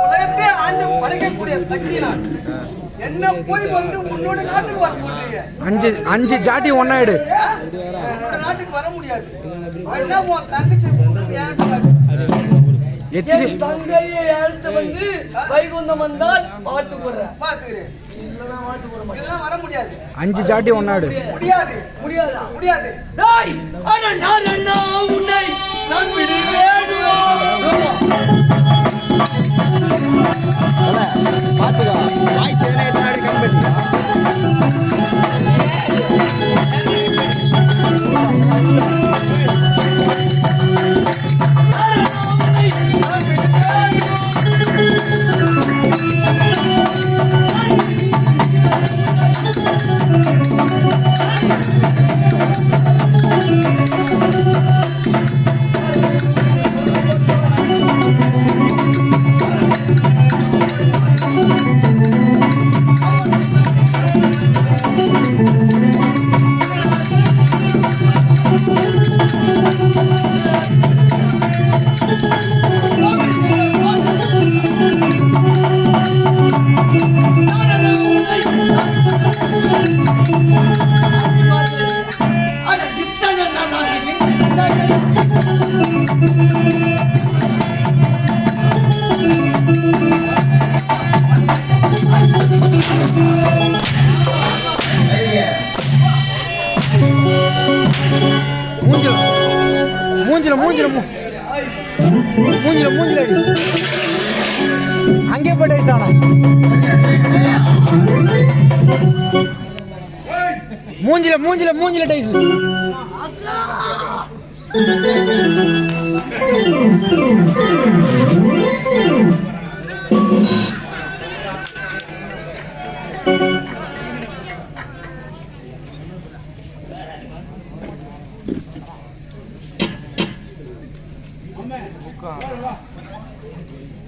உலகத்தை ஆண்டு படைக்கக்கூடிய சக்தி நான். என்ன போய் வந்து உன்னோட நாட்டுக்கு வர சொல்றீங்க? அஞ்சு ஜாட்டி ஒன்னாயிடு. நாட்டுக்கு வர முடியாது. என்ன உன் தங்கச்சி தங்கையை அழைத்து வந்து வைகுந்தம் வந்தால் பாத்துக்கிறேன். வர முடியாது. 5 ஜாட்டி ஒன்னாடு. முடியாது. முடியாதா? முடியாது. உன்னை நான் விடுவேன். பாத்துக்கோ வாய்ஸ் என்ன கம்பெனி மூஞ்சில அடி. அங்கே போய் டைஸ் ஆனா மூஞ்சில டைஸ்.